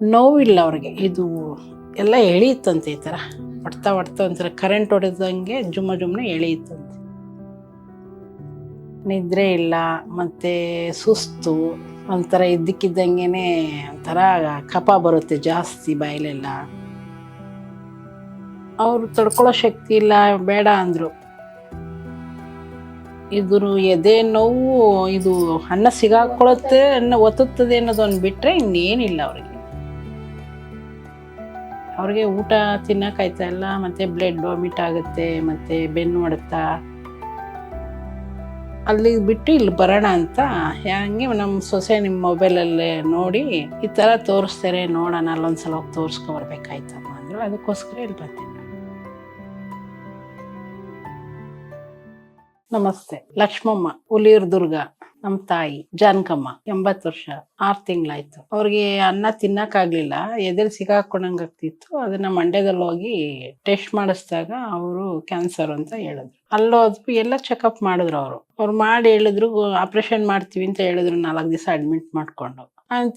ನೋವಿಲ್ಲ ಅವ್ರಿಗೆ. ಇದು ಎಲ್ಲ ಎಳೆಯುತ್ತಂತೆ, ಈ ಥರ ಹೊಡ್ತಾ ಹೊಡ್ತಾ ಒಂಥರ ಕರೆಂಟ್ ಹೊಡೆದಂಗೆ ಜುಮ್ಮನೆ ಎಳೆಯುತ್ತಂತೆ. ನಿದ್ರೆ ಇಲ್ಲ, ಮತ್ತು ಸುಸ್ತು, ಒಂಥರ ಇದ್ದಕ್ಕಿದ್ದಂಗೆ ಒಂಥರ ಕಫ ಬರುತ್ತೆ ಜಾಸ್ತಿ ಬಾಯಲೆಲ್ಲ. ಅವರು ತಡ್ಕೊಳ್ಳೋ ಶಕ್ತಿ ಇಲ್ಲ, ಬೇಡ ಅಂದರು. ಇದು ಎದೆ ನೋವು, ಇದು ಅನ್ನ ಸಿಗಾಕೊಳ್ಳುತ್ತೆ, ಒತ್ತುತ್ತದೆ ಅನ್ನೋದೊಂದು ಬಿಟ್ಟರೆ ಇನ್ನೇನಿಲ್ಲ ಅವ್ರಿಗೆ ಊಟ ತಿನ್ನೋಕ್ಕಾಯ್ತಾ ಇಲ್ಲ, ಮತ್ತು ಬ್ಲಡ್ ವಾಮಿಟ್ ಆಗುತ್ತೆ, ಮತ್ತು ಬೆನ್ನು ಹೊಡೆತ. ಅಲ್ಲಿ ಬಿಟ್ಟು ಇಲ್ಲಿ ಬರೋಣ ಅಂತ ಹಂಗೆ ನಮ್ಮ ಸೊಸೆ ನಿಮ್ಮ ಮೊಬೈಲಲ್ಲೇ ನೋಡಿ ಈ ಥರ ತೋರಿಸ್ತಾರೆ, ನೋಡೋಣ ಅಲ್ಲೊಂದ್ಸಲ ಹೋಗಿ ತೋರಿಸ್ಕೊಬರ್ಬೇಕಾಯ್ತಮ್ಮ ಅಂದರು. ಅದಕ್ಕೋಸ್ಕರ ಇಲ್ಲಿ ಬಂದೆ. ನಮಸ್ತೆ. ಲಕ್ಷ್ಮಮ್ಮ, ಹುಲಿಯೂರು ದುರ್ಗ. ನಮ್ಮ ತಾಯಿ ಜಾನಕಮ್ಮ, 80 ವರ್ಷ, 6 ತಿಂಗಳಾಯ್ತು. ಅವ್ರಿಗೆ ಅನ್ನ ತಿನ್ನಕ್ಕಾಗ್ಲಿಲ್ಲ, ಎದೆಲ್ ಸಿಗಾಕೊಂಡಂಗೆ ಆಗ್ತಿತ್ತು. ಅದನ್ನ ಮಂಡ್ಯದಲ್ಲಿ ಹೋಗಿ ಟೆಸ್ಟ್ ಮಾಡಿಸಿದಾಗ ಅವರು ಕ್ಯಾನ್ಸರ್ ಅಂತ ಹೇಳಿದ್ರು. ಅಲ್ಲೋದ್ವಿ, ಎಲ್ಲ ಚೆಕಪ್ ಮಾಡಿದ್ರು. ಅವ್ರು ಮಾಡಿ ಹೇಳಿದ್ರು ಆಪರೇಷನ್ ಮಾಡ್ತೀವಿ ಅಂತ ಹೇಳಿದ್ರು. 4 ದಿವಸ ಅಡ್ಮಿಟ್ ಮಾಡ್ಕೊಂಡು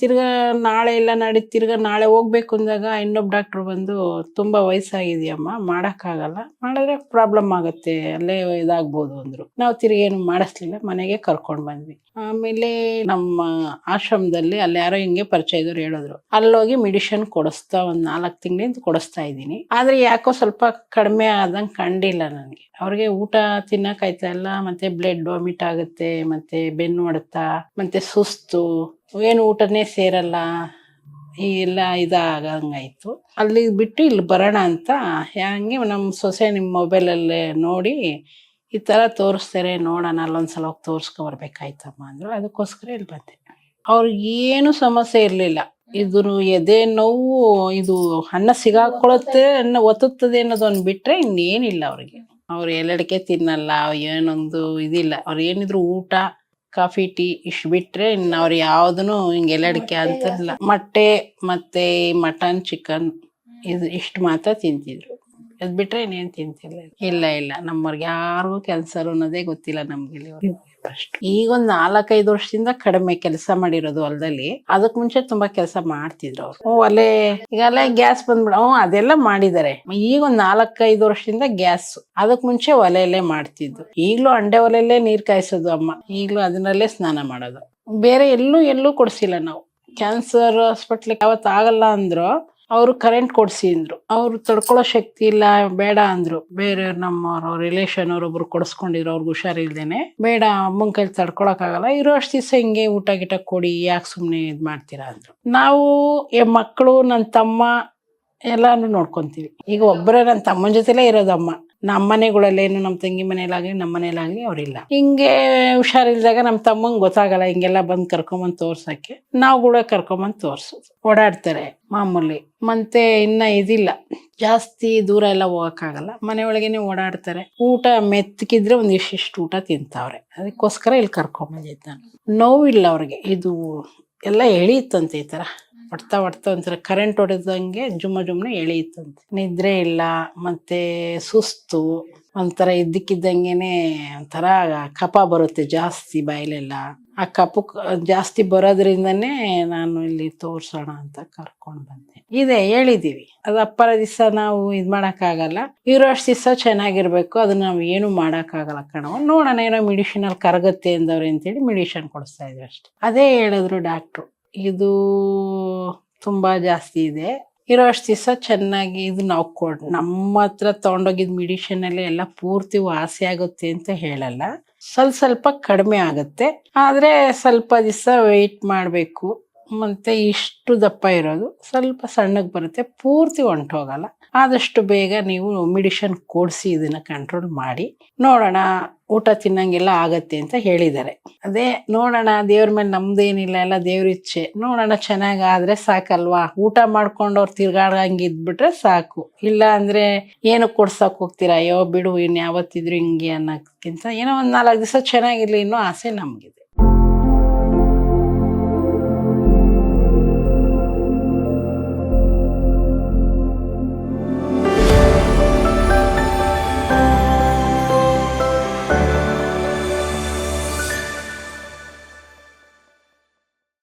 ತಿರ್ಗಾ ನಾಳೆ ಇಲ್ಲ ನಾಡಿದ್ದು ತಿರ್ಗಾ ನಾಳೆ ಹೋಗ್ಬೇಕು ಅಂದಾಗ ಇನ್ನೊಬ್ಬ ಡಾಕ್ಟ್ರು ಬಂದು ತುಂಬಾ ವಯಸ್ಸಾಗಿದೆಯಮ್ಮ, ಮಾಡೋಕ್ಕಾಗಲ್ಲ, ಮಾಡಿದ್ರೆ ಪ್ರಾಬ್ಲಮ್ ಆಗುತ್ತೆ, ಅಲ್ಲೇ ಇದಾಗ್ಬೋದು ಅಂದ್ರು. ನಾವು ತಿರ್ಗೇನು ಮಾಡಿಸ್ಲಿಲ್ಲ, ಮನೆಗೆ ಕರ್ಕೊಂಡು ಬಂದ್ವಿ. ಆಮೇಲೆ ನಮ್ಮ ಆಶ್ರಮದಲ್ಲಿ ಅಲ್ಲಿ ಯಾರೋ ಹಿಂಗೆ ಪರಿಚಯ ಇದ್ರು, ಹೇಳಿದ್ರು ಅಲ್ಲೋಗಿ ಮೆಡಿಷನ್ ಕೊಡಿಸ್ತಾ 4 ತಿಂಗಳಿಂದ ಕೊಡಿಸ್ತಾ ಇದ್ದೀನಿ. ಆದ್ರೆ ಯಾಕೋ ಸ್ವಲ್ಪ ಕಡಿಮೆ ಆದಂಗೆ ಕಂಡಿಲ್ಲ ನನಗೆ. ಅವ್ರಿಗೆ ಊಟ ತಿನ್ನಕ್ಕಾಯ್ತಾ ಇಲ್ಲ, ಮತ್ತೆ ಬ್ಲಡ್ ವಾಮಿಟ್ ಆಗುತ್ತೆ, ಮತ್ತೆ ಬೆನ್ನು ಹೊಡೆತ, ಮತ್ತೆ ಸುಸ್ತು, ಏನು ಊಟನೇ ಸೇರಲ್ಲ, ಎಲ್ಲ ಇದಾಗಂಗಾಯ್ತು. ಅಲ್ಲಿ ಬಿಟ್ಟು ಇಲ್ಲಿ ಬರೋಣ ಅಂತ ಹಂಗೆ ನಮ್ಮ ಸೊಸೆ ನಿಮ್ಮ ಮೊಬೈಲಲ್ಲೇ ನೋಡಿ ಈ ಥರ ತೋರಿಸ್ತಾರೆ, ನೋಡೋಣ ಅಲ್ಲೊಂದ್ಸಲ ಹೋಗಿ ತೋರಿಸ್ಕೊಬರ್ಬೇಕಾಯ್ತಮ್ಮ ಅಂದರು. ಅದಕ್ಕೋಸ್ಕರ ಇಲ್ಲಿ ಬಂದೆ. ಅವ್ರಿಗೆ ಏನು ಸಮಸ್ಯೆ ಇರಲಿಲ್ಲ. ಇದು ಎದೆ ನೋವು, ಇದು ಅನ್ನ ಸಿಗಾಕೊಳ್ಳುತ್ತೆ, ಒತ್ತುತ್ತದೆ ಅನ್ನೋದೊಂದು ಬಿಟ್ಟರೆ ಇನ್ನೇನಿಲ್ಲ ಅವ್ರು ಎಲ್ಲಡಿಕೆ ತಿನ್ನಲ್ಲ, ಏನೊಂದು ಇದಿಲ್ಲ. ಅವ್ರು ಏನಿದ್ರು ಊಟ, ಕಾಫಿ, ಟೀ ಇಷ್ಟು ಬಿಟ್ರೆ ಇನ್ನು ಅವ್ರು ಯಾವುದೂ ಹಿಂಗೆ ಎಲ್ಲಡಿಕೆ ಅಂತಿಲ್ಲ. ಮೊಟ್ಟೆ ಮತ್ತೆ ಮಟನ್, ಚಿಕನ್ ಇದು ಇಷ್ಟು ಮಾತ್ರ ತಿಂತಿದ್ರು. ಅದು ಬಿಟ್ರೆ ಇನ್ನೇನು ತಿಂತಿಲ್ಲ. ಇಲ್ಲ ನಮ್ಮವ್ರಿಗೆ ಯಾರಿಗೂ ಕ್ಯಾನ್ಸರ್ ಅನ್ನೋದೇ ಗೊತ್ತಿಲ್ಲ ನಮ್ಗೆ ಫಸ್ಟ್. ಈಗ ಒಂದು 4-5 ವರ್ಷದಿಂದ ಕಡಿಮೆ ಕೆಲಸ ಮಾಡಿರೋದು ಹೊಲದಲ್ಲಿ. ಅದಕ್ಕೆ ಮುಂಚೆ ತುಂಬಾ ಕೆಲಸ ಮಾಡ್ತಿದ್ರು ಅವ್ರು. ಒಲೆ ಈಗಲ್ಲ ಗ್ಯಾಸ್ ಬಂದ್ಬಿಡ, ಅದೆಲ್ಲ ಮಾಡಿದ್ದಾರೆ. ಈಗ ಒಂದು 4-5 ವರ್ಷದಿಂದ ಗ್ಯಾಸ್. ಅದಕ್ ಮುಂಚೆ ಒಲೆಯಲ್ಲೇ ಮಾಡ್ತಿದ್ದು. ಈಗ್ಲೂ ಅಂಡೆ ಒಲೆಯಲ್ಲೇ ನೀರ್ ಕಾಯಿಸೋದು ಅಮ್ಮ. ಈಗ್ಲೂ ಅದನ್ನಲ್ಲೇ ಸ್ನಾನ ಮಾಡೋದು. ಬೇರೆ ಎಲ್ಲೂ ಕೊಡ್ಸಿಲ್ಲ ನಾವು. ಕ್ಯಾನ್ಸರ್ ಹಾಸ್ಪಿಟ್ಲಿಗೆ ಯಾವತ್ತು ಆಗಲ್ಲ ಅಂದ್ರು, ಅವರು ಕರೆಂಟ್ ಕೊಡ್ಸಿ ಅಂದ್ರು. ಅವ್ರು ತಡ್ಕೊಳ್ಳೋ ಶಕ್ತಿ ಇಲ್ಲ, ಬೇಡ ಅಂದ್ರು. ಬೇರೆ ನಮ್ಮವ್ರ ರಿಲೇಷನ್ ಅವ್ರೊಬ್ರು ಕೊಡಿಸ್ಕೊಂಡಿದ್ರು, ಅವ್ರಿಗೆ ಹುಷಾರಿಲ್ದೇನೆ. ಬೇಡ, ಅಮ್ಮನ ಕೈಲಿ ತಡ್ಕೊಳಕ್ಕಾಗಲ್ಲ, ಇರೋ ಅಷ್ಟು ದಿವಸ ಹಿಂಗೆ ಊಟ ಗಿಟ ಕೊಡಿ, ಯಾಕೆ ಸುಮ್ಮನೆ ಇದು ಮಾಡ್ತೀರಾ ಅಂದ್ರು. ನಾವು ಮಕ್ಕಳು, ನನ್ನ ತಮ್ಮ ಎಲ್ಲಾನು ನೋಡ್ಕೊಂತೀವಿ. ಈಗ ಒಬ್ಬರೇ ನನ್ನ ತಮ್ಮನ ಜೊತೆಲೇ ಇರೋದಮ್ಮ. ನಮ್ಮ ಮನೆಗಳಲ್ಲೇನು, ನಮ್ಮ ತಂಗಿ ಮನೇಲಾಗ್ಲಿ ನಮ್ಮ ಮನೇಲಾಗ್ಲಿ ಅವ್ರಿಲ್ಲ. ಹಿಂಗೆ ಹುಷಾರಿಲ್ದಾಗ ನಮ್ಮ ತಮ್ಮಂಗೆ ಗೊತ್ತಾಗಲ್ಲ, ಹಿಂಗೆಲ್ಲ ಬಂದು ಕರ್ಕೊಂಬಂದು ತೋರ್ಸಕ್ಕೆ. ನಾವು ಕೂಡ ಕರ್ಕೊಂಬಂದು ತೋರ್ಸೋದು. ಓಡಾಡ್ತಾರೆ ಮಾಮೂಲಿ. ಮತ್ತೆ ಇನ್ನ ಇದಿಲ್ಲ, ಜಾಸ್ತಿ ದೂರ ಎಲ್ಲ ಹೋಗಕ್ಕಾಗಲ್ಲ, ಮನೆ ಒಳಗೇನೆ ಓಡಾಡ್ತಾರೆ. ಊಟ ಮೆತ್ತಗಿದ್ರೆ ಒಂದು ಇಷ್ಟಿಷ್ಟು ಊಟ ತಿಂತಾವ್ರೆ. ಅದಕ್ಕೋಸ್ಕರ ಇಲ್ಲಿ ಕರ್ಕೊಂಬಂದಿದ್ದೆ ನಾನು. ನೋವಿಲ್ಲ ಅವ್ರಿಗೆ. ಇದು ಎಲ್ಲ ಎಳೆಯುತ್ತಂತೆ, ಈ ಥರ ಹೊಡ್ತಾ ಒಂಥರ ಕರೆಂಟ್ ಹೊಡೆದಂಗೆ ಜುಮ್ಮನೆ ಎಳೆಯುತ್ತಂತೆ. ನಿದ್ರೆ ಇಲ್ಲ, ಮತ್ತೆ ಸುಸ್ತು, ಒಂಥರ ಇದ್ದಕ್ಕಿದ್ದಂಗೆ ಒಂಥರ ಕಫ ಬರುತ್ತೆ ಜಾಸ್ತಿ ಬಾಯಲೆಲ್ಲ. ಆ ಕಫ ಜಾಸ್ತಿ ಬರೋದ್ರಿಂದನೇ ನಾನು ಇಲ್ಲಿ ತೋರ್ಸೋಣ ಅಂತ ಕರ್ಕೊಂಡು ಬಂದೆ. ಹೇಳಿದೀವಿ, ಅದು ಅಪ್ಪರ ದಿವಸ ನಾವು ಇದು ಮಾಡೋಕ್ಕಾಗಲ್ಲ, ಇರೋ ಅಷ್ಟು ದಿವಸ ಚೆನ್ನಾಗಿರ್ಬೇಕು, ಅದನ್ನ ನಾವು ಏನು ಮಾಡೋಕ್ಕಾಗಲ್ಲ ಕಣವ, ನೋಡೋಣ ಏನೋ ಮೆಡಿಷನಲ್ಲಿ ಕರಗುತ್ತೆ ಅಂದವ್ರೆ ಅಂತೇಳಿ ಮೆಡಿಷನ್ ಕೊಡಿಸ್ತಾ ಇದ್ವಿ ಅಷ್ಟೆ. ಅದೇ ಹೇಳಿದ್ರು ಡಾಕ್ಟ್ರು, ಇದು ತುಂಬಾ ಜಾಸ್ತಿ ಇದೆ, ಇರೋ ಅಷ್ಟು ದಿವಸ ಚೆನ್ನಾಗಿ ಇದು ನಾವು ನಮ್ಮ ಹತ್ರ ತಗೊಂಡೋಗಿದ್ ಮೆಡಿಷನ್ ಎಲ್ಲ ಪೂರ್ತಿ ವಾಸಿ ಆಗುತ್ತೆ ಅಂತ ಹೇಳಲ್ಲ. ಸ್ವಲ್ಪ ಕಡಿಮೆ ಆಗುತ್ತೆ, ಆದ್ರೆ ಸ್ವಲ್ಪ ದಿವಸ ವೆಯ್ಟ್ ಮಾಡಬೇಕು. ಮತ್ತೆ ಇಷ್ಟು ದಪ್ಪ ಇರೋದು ಸ್ವಲ್ಪ ಸಣ್ಣಗೆ ಬರುತ್ತೆ, ಪೂರ್ತಿ ಹೊಂಟೋಗಲ್ಲ. ಆದಷ್ಟು ಬೇಗ ನೀವು ಮೆಡಿಷನ್ ಕೊಡಿಸಿ ಇದನ್ನ ಕಂಟ್ರೋಲ್ ಮಾಡಿ ನೋಡೋಣ, ಊಟ ತಿನ್ನಂಗೆಲ್ಲ ಆಗತ್ತೆ ಅಂತ ಹೇಳಿದ್ದಾರೆ. ಅದೇ ನೋಡೋಣ, ದೇವ್ರ ಮೇಲೆ ನಮ್ದೇನಿಲ್ಲ, ಎಲ್ಲ ದೇವ್ರ ಇಚ್ಛೆ. ನೋಡೋಣ, ಚೆನ್ನಾಗಾದ್ರೆ ಸಾಕಲ್ವಾ. ಊಟ ಮಾಡ್ಕೊಂಡು ಅವ್ರು ತಿರ್ಗಾಡಂಗಿದ್ಬಿಟ್ರೆ ಸಾಕು. ಇಲ್ಲ ಅಂದ್ರೆ ಏನು ಕೊಡ್ಸಕ್ ಹೋಗ್ತೀರಾ, ಅಯ್ಯೋ ಬಿಡು ಇನ್ ಯಾವತ್ತಿದ್ರು ಹಿಂಗೆ ಅನ್ನೋಕ್ಕಿಂತ ಏನೋ ಒಂದು 4 ದಿವಸ ಚೆನ್ನಾಗಿರ್ಲಿ ಇನ್ನೂ ಆಸೆ ನಮ್ಗಿದೆ.